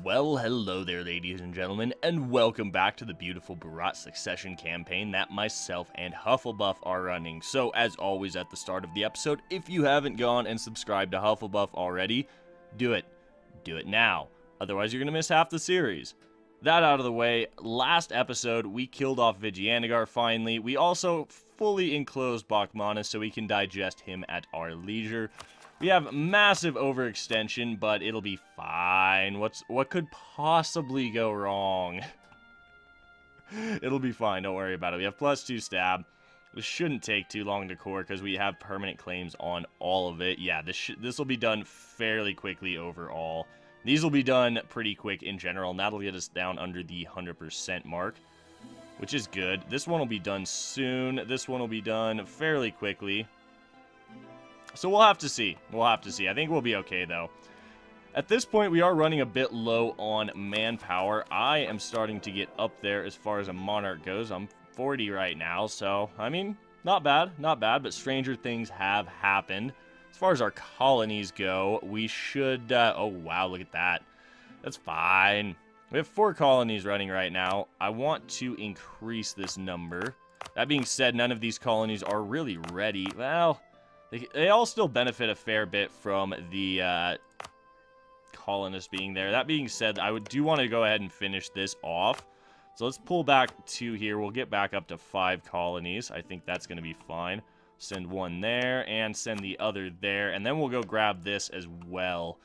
Well, hello there, ladies and gentlemen, and welcome back to the Beautiful Bharat succession campaign that myself and Hufflebuff are running. So, as always at the start of the episode, if you haven't gone and subscribed to Hufflebuff already, do it. Do it now. Otherwise, you're going to miss half the series. That out of the way, last episode, we killed off Vigianagar finally. We also fully enclosed Bachmanus so we can digest him at our leisure. We have massive overextension, but it'll be fine. What could possibly go wrong? It'll be fine, don't worry about it. We have +2 stab. This shouldn't take too long to core because we have permanent claims on all of it. Yeah, this will be done fairly quickly overall. These will be done pretty quick in general, and that'll get us down under the 100% mark, which is good. This one will be done soon. This one will be done fairly quickly. So we'll have to see. We'll have to see. I think we'll be okay, though. At this point, we are running a bit low on manpower. I am starting to get up there as far as a Monarch goes. I'm 40 right now, so, I mean, not bad. Not bad, but stranger things have happened. As far as our colonies go, we should... oh, wow, look at that. That's fine. We have 4 colonies running right now. I want to increase this number. That being said, none of these colonies are really ready. Well... They all still benefit a fair bit from the colonists being there. That being said, I do want to go ahead and finish this off. So let's pull back 2 here. We'll get back up to 5 colonies. I think that's going to be fine. Send 1 there and send the other there. And then we'll go grab this as well.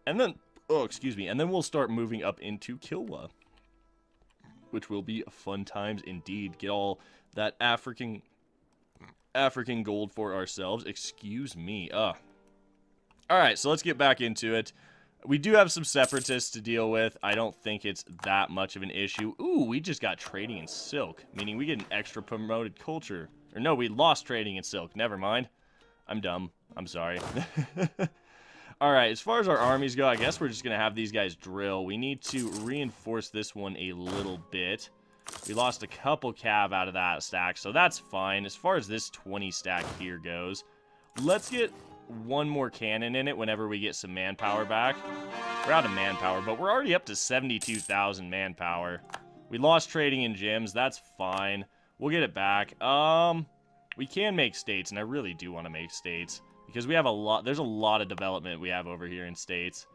And then, oh, excuse me. And then we'll start moving up into Kilwa, which will be fun times indeed. Get all that African gold for ourselves. Excuse me. Alright, so let's get back into it. We do have some separatists to deal with. I don't think it's that much of an issue. Ooh, we just got trading in silk, meaning we get an extra promoted culture. Or no, we lost trading in silk. Never mind. I'm dumb. I'm sorry. Alright, as far as our armies go, I guess we're just going to have these guys drill. We need to reinforce this one a little bit. We lost a couple cav out of that stack, so that's fine. As far as this 20 stack here goes, let's get 1 more cannon in it whenever we get some manpower back. We're out of manpower, but we're already up to 72,000 manpower. We lost trading in gyms. That's fine. We'll get it back. We can make states, and I really do want to make states because we have a lot. There's a lot of development we have over here in states.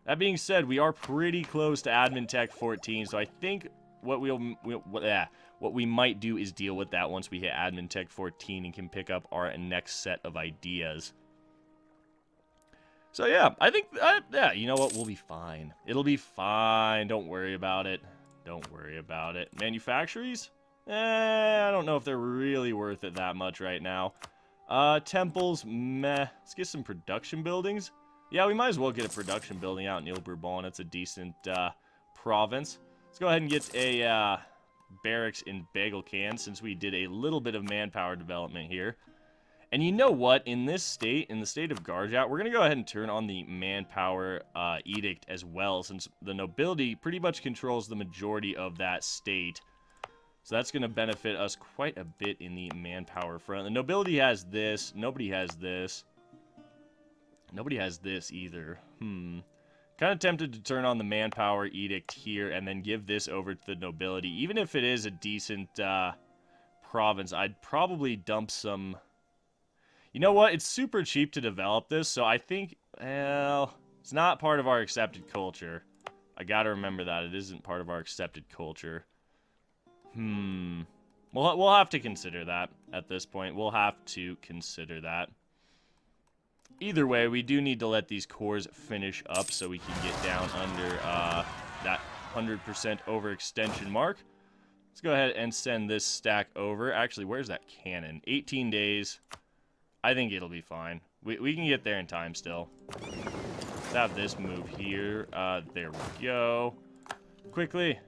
That being said, we are pretty close to Admin Tech 14, so I think what we might do is deal with that once we hit Admin Tech 14 and can pick up our next set of ideas. So yeah, I think, yeah, you know what, we'll be fine. It'll be fine, don't worry about it. Don't worry about it. Manufactories? I don't know if they're really worth it that much right now. Temples, meh. Let's get some production buildings. Yeah, we might as well get a production building out in Il-Bourbon. It's a decent province. Let's go ahead and get a barracks in Bagelcan since we did a little bit of manpower development here. And you know what? In this state, in the state of Garjat, we're going to go ahead and turn on the manpower edict as well since the nobility pretty much controls the majority of that state. So that's going to benefit us quite a bit in the manpower front. The nobility has this. Nobody has this. Nobody has this either. Kind of tempted to turn on the manpower edict here and then give this over to the nobility. Even if it is a decent province, I'd probably dump some... You know what? It's super cheap to develop this, so I think, well, it's not part of our accepted culture. I gotta remember that. It isn't part of our accepted culture. We'll have to consider that at this point. We'll have to consider that. Either way, we do need to let these cores finish up so we can get down under that 100% overextension mark. Let's go ahead and send this stack over. Actually, where's that cannon? 18 days. I think it'll be fine. We can get there in time still. Let's have this move here. There we go. Quickly.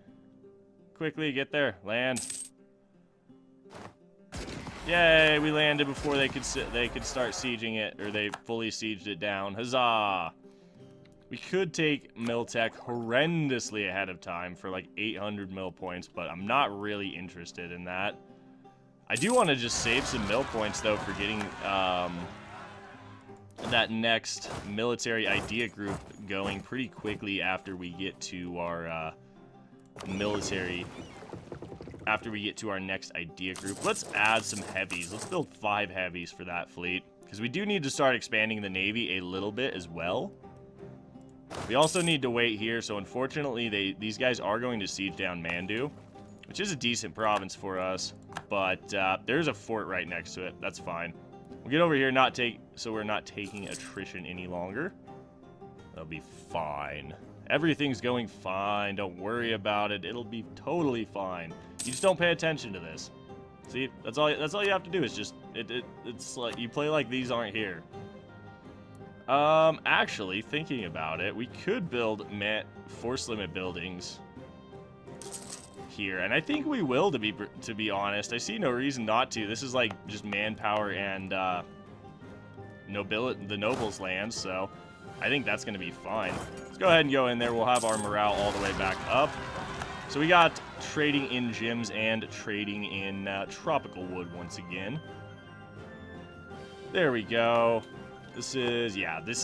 Quickly, get there. Land. Yay, we landed before they could start sieging it, or they fully sieged it down. Huzzah! We could take Miltech horrendously ahead of time for like 800 mil points, but I'm not really interested in that. I do want to just save some mil points, though, for getting that next military idea group going pretty quickly after we get to our after we get to our next idea group. Let's add some heavies. Let's build 5 heavies for that fleet, because we do need to start expanding the Navy a little bit as well. We also need to wait here, so unfortunately these guys are going to siege down Mandu, which is a decent province for us, but there's a fort right next to it. That's fine. We'll get over here, so we're not taking attrition any longer. That'll be fine. Everything's going fine. Don't worry about it. It'll be totally fine. You just don't pay attention to this. See, that's all you have to do is just it's like you play like these aren't here. Actually, thinking about it, we could build force limit buildings here, and I think we will, to be honest. I see no reason not to. This is like just manpower and the nobles' land, so I think that's going to be fine. Let's go ahead and go in there. We'll have our morale all the way back up. So we got trading in gems and trading in tropical wood once again. There we go. This is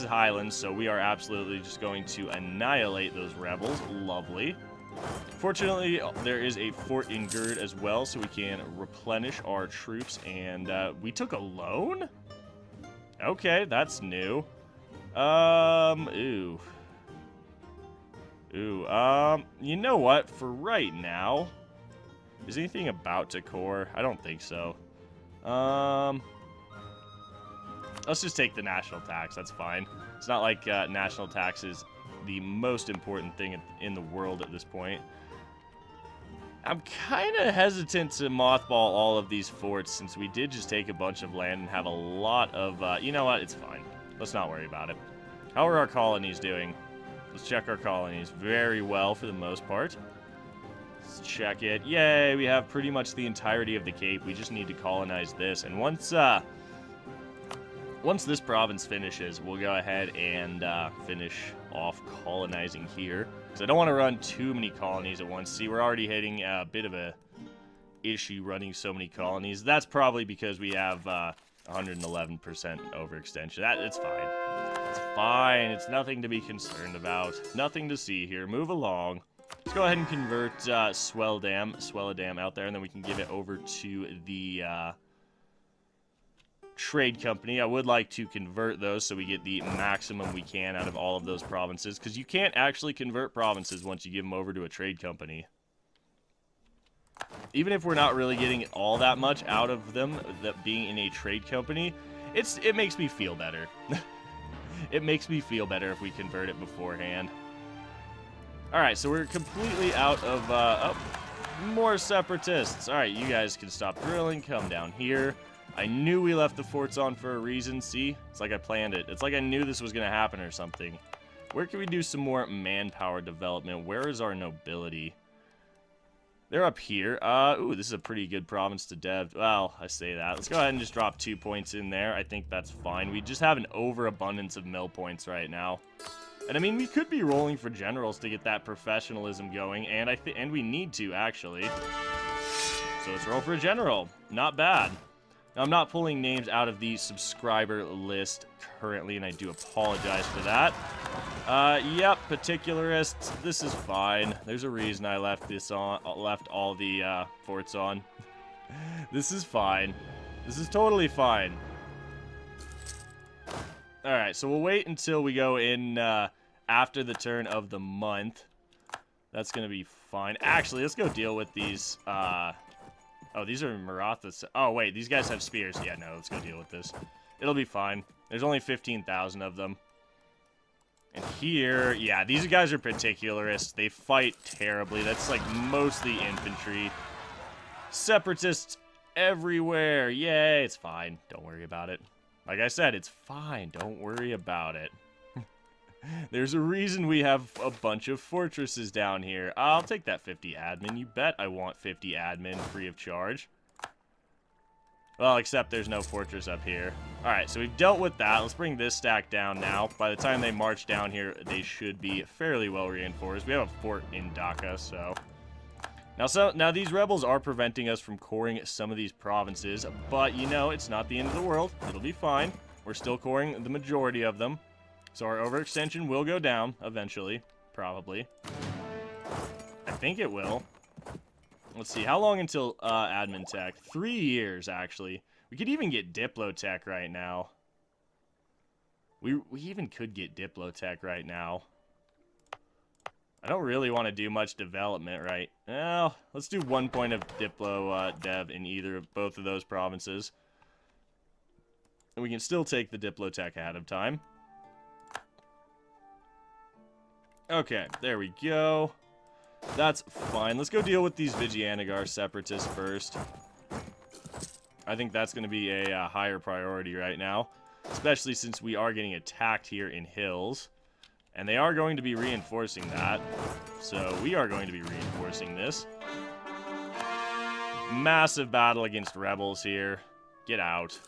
Highlands, so we are absolutely just going to annihilate those rebels. Lovely. Fortunately, there is a fort in Gerd as well, so we can replenish our troops, and we took a loan? Okay, that's new. You know what? For right now, is anything about to core? I don't think so. Let's just take the national tax. That's fine. It's not like national tax is the most important thing in the world at this point. I'm kind of hesitant to mothball all of these forts, since we did just take a bunch of land and have a lot of... you know what? It's fine. Let's not worry about it. How are our colonies doing? Let's check our colonies. Very well for the most part. Let's check it. Yay, we have pretty much the entirety of the Cape. We just need to colonize this. And once this province finishes, we'll go ahead and finish off colonizing here. Because I don't want to run too many colonies at once. See, we're already hitting a bit of a issue running so many colonies. That's probably because we have 111% overextension. It's fine. It's fine. It's nothing to be concerned about. Nothing to see here. Move along. Let's go ahead and convert Swelladam out there, and then we can give it over to the trade company. I would like to convert those so we get the maximum we can out of all of those provinces, because you can't actually convert provinces once you give them over to a trade company. Even if we're not really getting all that much out of them, that being in a trade company, it makes me feel better. It makes me feel better if we convert it beforehand. Alright, so we're completely out of more separatists. Alright, you guys can stop drilling, come down here. I knew we left the forts on for a reason, see? It's like I planned it. It's like I knew this was going to happen or something. Where can we do some more manpower development? Where is our nobility? They're up here. Ooh, this is a pretty good province to dev. Well, I say that. Let's go ahead and just drop 2 points in there. I think that's fine. We just have an overabundance of mill points right now. And I mean, we could be rolling for generals to get that professionalism going, and and we need to, actually. So let's roll for a general. Not bad. Now, I'm not pulling names out of the subscriber list currently, and I do apologize for that. Yep, particularists. This is fine. There's a reason I left all the forts on. This is fine. This is totally fine. All right, so we'll wait until we go in after the turn of the month. That's gonna be fine. Actually, let's go deal with these. Oh, these are Marathas. Oh, wait, these guys have spears. Yeah, no, let's go deal with this. It'll be fine. There's only 15,000 of them. And here, yeah, these guys are particularists. They fight terribly. That's like mostly infantry. Separatists everywhere. Yay, it's fine. Don't worry about it. Like I said, it's fine. Don't worry about it. There's a reason we have a bunch of fortresses down here. I'll take that 50 admin. You bet I want 50 admin free of charge. Well, except there's no fortress up here. Alright, so we've dealt with that. Let's bring this stack down now. By the time they march down here, they should be fairly well reinforced. We have a fort in Dhaka, so... Now these rebels are preventing us from coring some of these provinces, but, you know, it's not the end of the world. It'll be fine. We're still coring the majority of them. So our overextension will go down eventually. Probably. I think it will. Let's see. How long until admin tech? 3 years, actually. We could even get Diplotech right now. We even could get Diplotech right now. I don't really want to do much development, right? Well, let's do 1 point of Diplo dev in both of those provinces. And we can still take the Diplotech ahead of time. Okay, there we go. That's fine. Let's go deal with these Vigianagar separatists first. I think that's going to be a higher priority right now. Especially since we are getting attacked here in Hills. And they are going to be reinforcing that. So we are going to be reinforcing this. Massive battle against rebels here. Get out.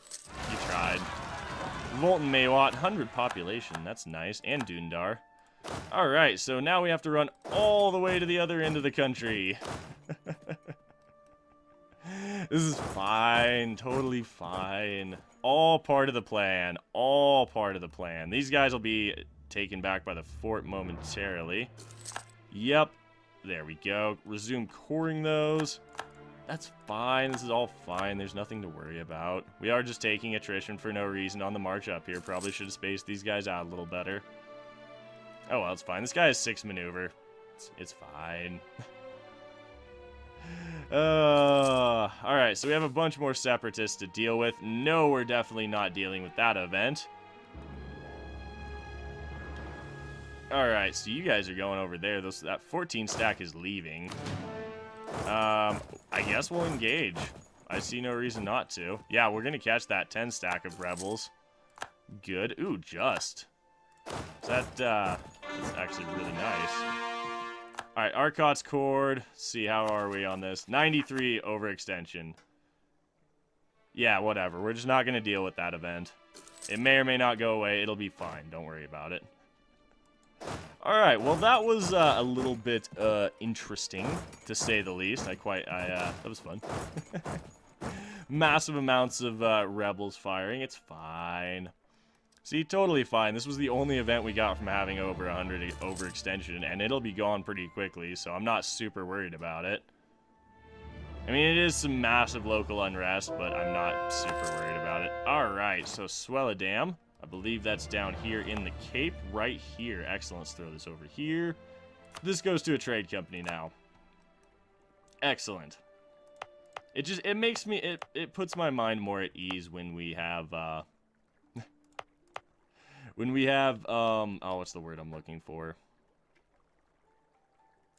You tried. Volton Maywat, 100 population. That's nice. And Dundar. Alright, so now we have to run all the way to the other end of the country. This is fine. Totally fine. All part of the plan. All part of the plan. These guys will be taken back by the fort momentarily. Yep. There we go. Resume coring those. That's fine. This is all fine. There's nothing to worry about. We are just taking attrition for no reason on the march up here. Probably should have spaced these guys out a little better. Oh, well, it's fine. This guy has 6 maneuver. It's fine. Alright, so we have a bunch more separatists to deal with. No, we're definitely not dealing with that event. Alright, so you guys are going over there. That 14 stack is leaving. I guess we'll engage. I see no reason not to. Yeah, we're going to catch that 10 stack of rebels. Good. Ooh, just. That's actually really nice. Alright, Arcot's cord. See, how are we on this? 93 overextension. Yeah, whatever. We're just not going to deal with that event. It may or may not go away. It'll be fine. Don't worry about it. Alright, well that was a little bit interesting, to say the least. That was fun. Massive amounts of rebels firing. It's fine. See, totally fine. This was the only event we got from having over 100 overextension, and it'll be gone pretty quickly, so I'm not super worried about it. I mean, it is some massive local unrest, but I'm not super worried about it. Alright, so Swella Dam. I believe that's down here in the Cape, right here. Excellent, let's throw this over here. This goes to a trade company now. Excellent. It makes me, it puts my mind more at ease when we have, oh, what's the word I'm looking for?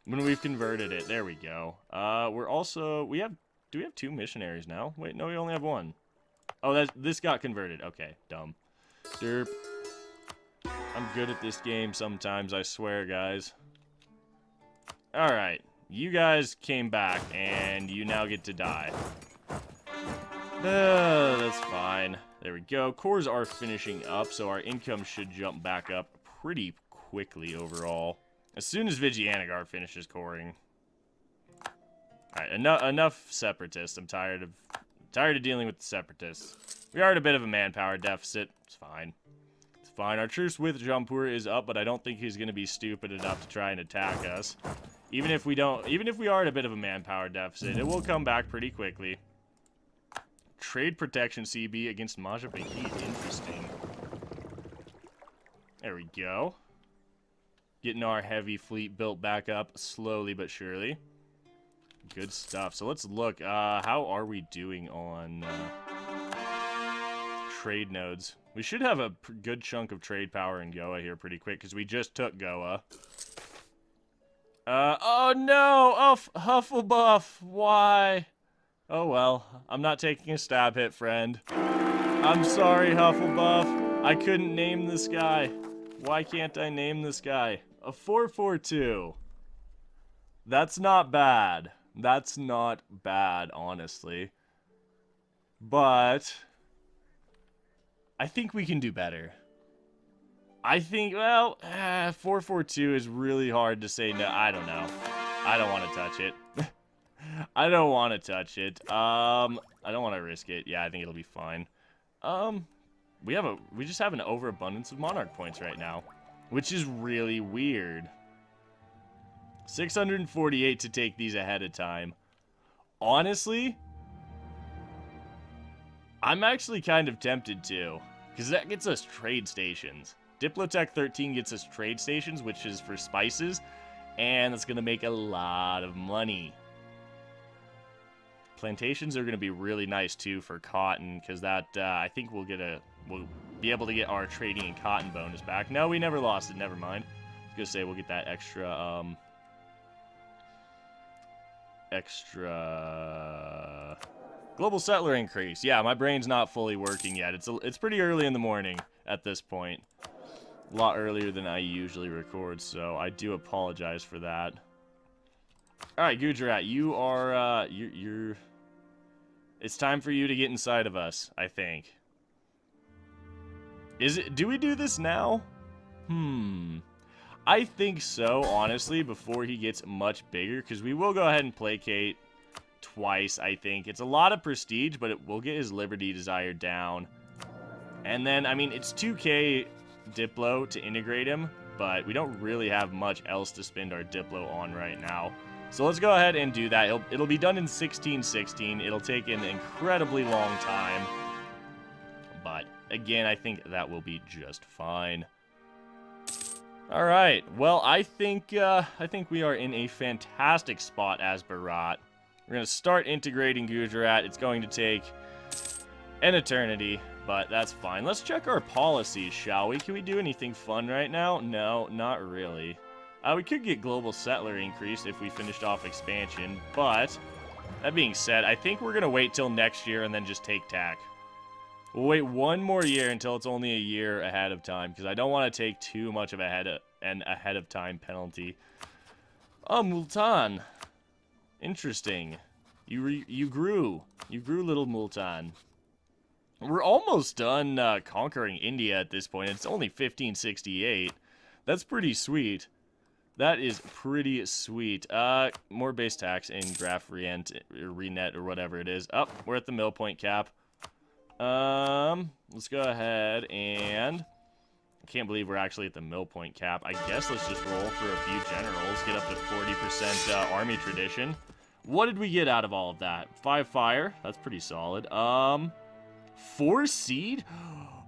When we've converted it, there we go. Do we have 2 missionaries now? Wait, no, we only have 1. Oh, this got converted. Okay, dumb. Derp. I'm good at this game sometimes, I swear, guys. Alright, you guys came back, and you now get to die. That's fine. There we go. Cores are finishing up, so our income should jump back up pretty quickly overall. As soon as Vigianagar finishes coring. Alright, enough separatists. I'm tired of dealing with the separatists. We are at a bit of a manpower deficit. It's fine. It's fine. Our truce with Jampur is up, but I don't think he's going to be stupid enough to try and attack us. Even if we are at a bit of a manpower deficit, it will come back pretty quickly. Trade protection CB against Majapahit. Interesting. There we go. Getting our heavy fleet built back up slowly but surely. Good stuff. So let's look. How are we doing on trade nodes? We should have a good chunk of trade power in Goa here pretty quick because we just took Goa. Oh no! Oh, Hufflebuff! Why? Oh well, I'm not taking a stab hit, friend. I'm sorry, Hufflebuff. I couldn't name this guy. Why can't I name this guy? A 442. That's not bad. That's not bad, honestly. But I think we can do better. I think, well, 442 is really hard to say no. I don't know. I don't want to touch it. I don't want to touch it. I don't want to risk it. Yeah, I think it'll be fine. we just have an overabundance of monarch points right now, which is really weird. 648 to take these ahead of time. Honestly, I'm actually kind of tempted to, because that gets us trade stations. Diplotech 13 gets us trade stations, which is for spices, and it's going to make a lot of money. Plantations are going to be really nice, too, for cotton, because that, I think we'll be able to get our trading and cotton bonus back. No, we never lost it, never mind. I was going to say, we'll get that extra, global settler increase. Yeah, my brain's not fully working yet. It's pretty early in the morning at this point. A lot earlier than I usually record, so I do apologize for that. All right, Gujarat, you are you're it's time for you to get inside of us, I think. Do we do this now? I think so, honestly, before he gets much bigger, because we will go ahead and placate twice, I think. It's a lot of prestige, but it will get his liberty desire down. And then, I mean, it's 2k Diplo to integrate him, but we don't really have much else to spend our Diplo on right now. So let's go ahead and do that. It'll be done in 1616. It'll take an incredibly long time. But, again, I think that will be just fine. All right. Well, I think we are in a fantastic spot as Bharat. We're going to start integrating Gujarat. It's going to take an eternity, but that's fine. Let's check our policies, shall we? Can we do anything fun right now? No, not really. We could get global settler increase if we finished off expansion, but that being said, I think we're going to wait till next year and then just take tack. We'll wait one more year until it's only a year ahead of time, because I don't want to take too much of an ahead of time penalty. Oh, Multan. Interesting. You grew, little Multan. We're almost done conquering India at this point. It's only 1568. That's pretty sweet. That is pretty sweet. More base tax in Graph Renet or whatever it is. Oh, we're at the mill point cap. Let's go ahead and... I can't believe we're actually at the mill point cap. I guess let's just roll for a few generals. Get up to 40% army tradition. What did we get out of all of that? 5 fire. That's pretty solid. 4 seed?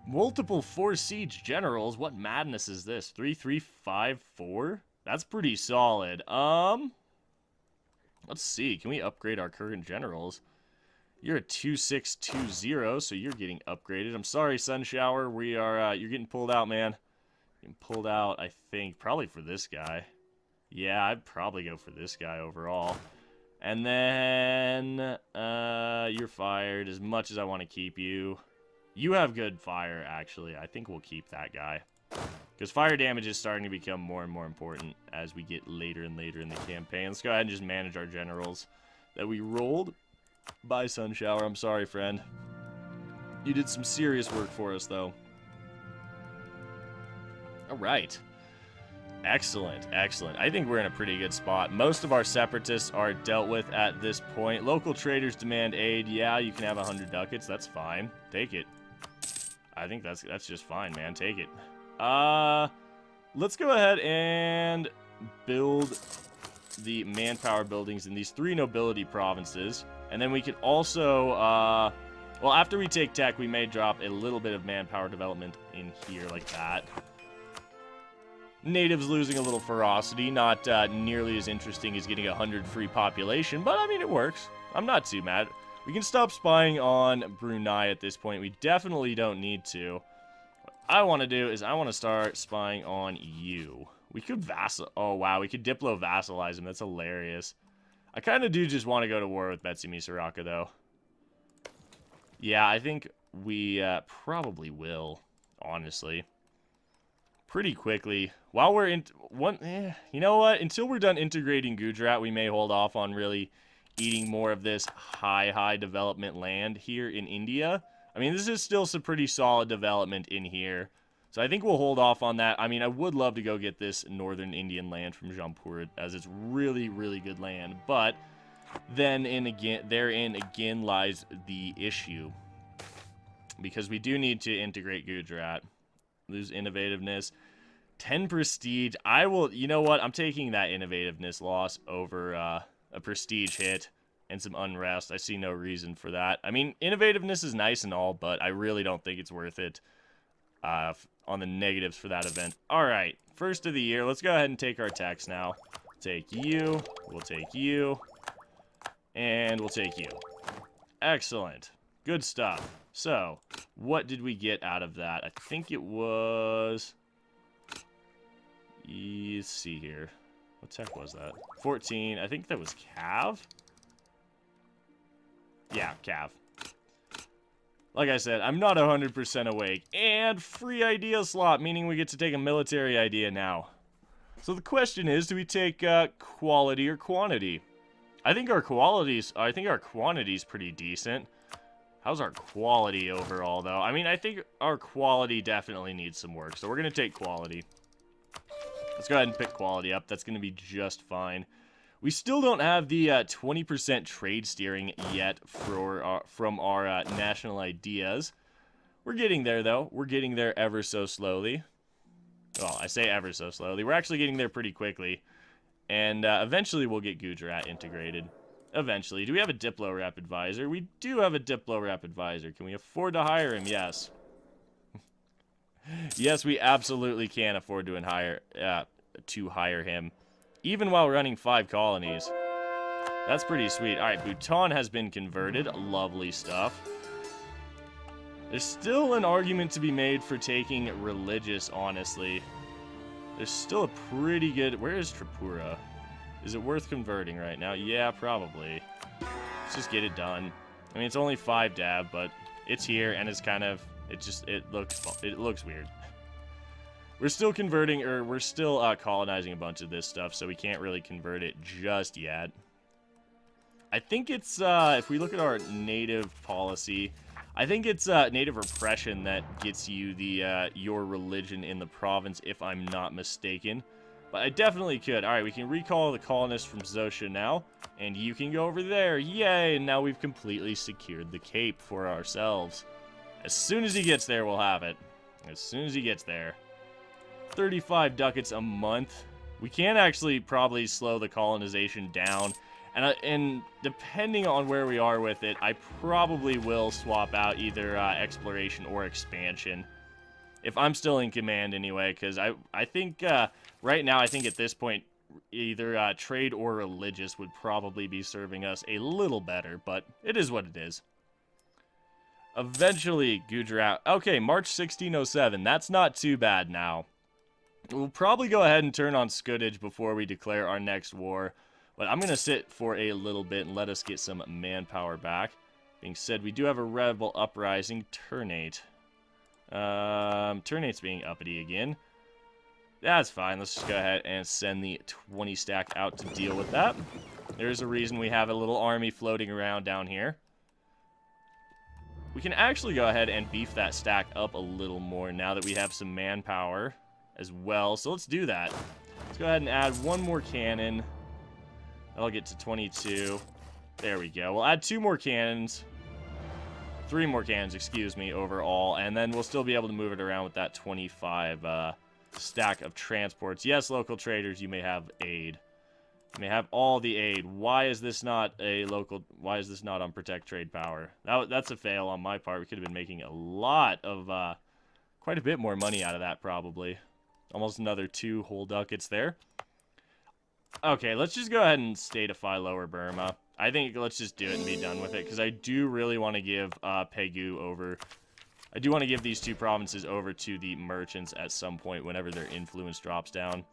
Multiple 4 siege generals. What madness is this? 3, 3, 5, 4? That's pretty solid. Let's see. Can we upgrade our current generals? You're a 2620, so you're getting upgraded. I'm sorry, Sunshower. We are, you're getting pulled out, man. Getting pulled out, I think, probably for this guy. Yeah, I'd probably go for this guy overall. And then, you're fired as much as I want to keep you. You have good fire, actually. I think we'll keep that guy. Because fire damage is starting to become more and more important as we get later and later in the campaign. Let's go ahead and just manage our generals that we rolled. Bye, Sunshower. I'm sorry, friend. You did some serious work for us, though. All right. Excellent, excellent. I think we're in a pretty good spot. Most of our separatists are dealt with at this point. Local traders demand aid. Yeah, you can have 100 ducats. That's fine. Take it. I think that's just fine, man. Take it. Let's go ahead and build the manpower buildings in these 3 nobility provinces. And then we could also, well, after we take tech, we may drop a little bit of manpower development in here like that. Natives losing a little ferocity, not nearly as interesting as getting 100 free population, but I mean, it works. I'm not too mad. We can stop spying on Brunei at this point. We definitely don't need to. What I want to do is I want to start spying on you. We could oh wow, we could Diplo vassalize him. That's hilarious. I kind of do just want to go to war with Betsy Misaraka, though. Yeah, I think we probably will, honestly. Pretty quickly. While we're in... you know what? Until we're done integrating Gujarat, we may hold off on really eating more of this high development land here in India. I mean, this is still some pretty solid development in here. So I think we'll hold off on that. I mean, I would love to go get this northern Indian land from Jampur, as it's really, really good land. But then therein again lies the issue. because we do need to integrate Gujarat. Lose innovativeness. 10 prestige. I will, you know what? I'm taking that innovativeness loss over a prestige hit and some unrest. I see no reason for that. I mean, innovativeness is nice and all, but I really don't think it's worth it on the negatives for that event. All right, first of the year. Let's go ahead and take our tax now. Take you. We'll take you. And we'll take you. Excellent. Good stuff. So, what did we get out of that? I think it was... Let's see here. What tech was that? 14. I think that was Cav? Yeah, Cav. Like I said, I'm not 100% awake. And free idea slot, meaning we get to take a military idea now. So the question is, do we take quality or quantity? I think our quantity's pretty decent. How's our quality overall, though? I mean, I think our quality definitely needs some work, so we're going to take quality. Let's go ahead and pick quality up. That's going to be just fine. We still don't have the 20% trade steering yet from our national ideas. We're getting there, though. We're getting there ever so slowly. Well, I say ever so slowly. We're actually getting there pretty quickly. And eventually we'll get Gujarat integrated. Eventually. Do we have a Diplo Rep Advisor? We do have a Diplo Rep Advisor. Can we afford to hire him? Yes. Yes, we absolutely can afford to hire him. Even while running 5 colonies. That's pretty sweet. Alright, Bhutan has been converted. Lovely stuff. There's still an argument to be made for taking religious, honestly. There's still a pretty good... Where is Tripura? Is it worth converting right now? Yeah, probably. Let's just get it done. I mean, it's only 5 dab, but it's here, and it's kind of... It looks weird. We're still converting, or we're still colonizing a bunch of this stuff, so we can't really convert it just yet. I think it's, if we look at our native policy, I think it's native repression that gets you the your religion in the province, if I'm not mistaken. But I definitely could. Alright, we can recall the colonists from Zosha now, and you can go over there. Yay! And now we've completely secured the Cape for ourselves. As soon as he gets there, we'll have it. As soon as he gets there. 35 ducats a month. We can actually probably slow the colonization down. And depending on where we are with it, I probably will swap out either exploration or expansion. If I'm still in command anyway, because I think right now, I think at this point, either trade or religious would probably be serving us a little better, but it is what it is. Eventually, Gujarat. Okay, March 1607. That's not too bad now. We'll probably go ahead and turn on Scuttage before we declare our next war. But I'm going to sit for a little bit and let us get some manpower back. Being said, we do have a rebel uprising. Ternate. Ternate's being uppity again. That's fine. Let's just go ahead and send the 20 stack out to deal with that. There's a reason we have a little army floating around down here. We can actually go ahead and beef that stack up a little more now that we have some manpower as well. So let's do that. Let's go ahead and add one more cannon. That'll get to 22. There we go. We'll add 2 more cannons. 3 more cannons, excuse me, overall. And then we'll still be able to move it around with that 25 stack of transports. Yes, local traders, you may have aid. You may have all the aid. Why is this not a local... Why is this not on Protect Trade Power? That's a fail on my part. We could have been making a lot of... quite a bit more money out of that, probably. Almost another 2 whole ducats there. Okay, let's just go ahead and statify Lower Burma. I think let's just do it and be done with it, because I do really want to give Pegu over... I do want to give these 2 provinces over to the merchants at some point whenever their influence drops down.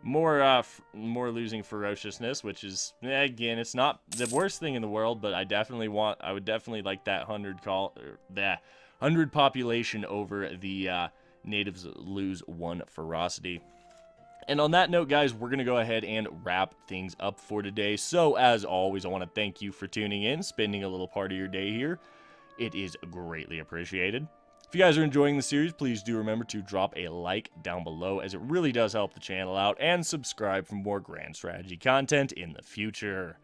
More losing ferociousness, which is, again, it's not the worst thing in the world, but I would definitely like that 100 population over the natives lose 1 ferocity. And on that note, guys, we're going to go ahead and wrap things up for today. So, as always, I want to thank you for tuning in, spending a little part of your day here. It is greatly appreciated. If you guys are enjoying the series, please do remember to drop a like down below, as it really does help the channel out, and subscribe for more grand strategy content in the future.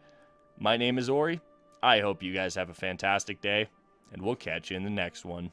My name is Ori. I hope you guys have a fantastic day, and we'll catch you in the next one.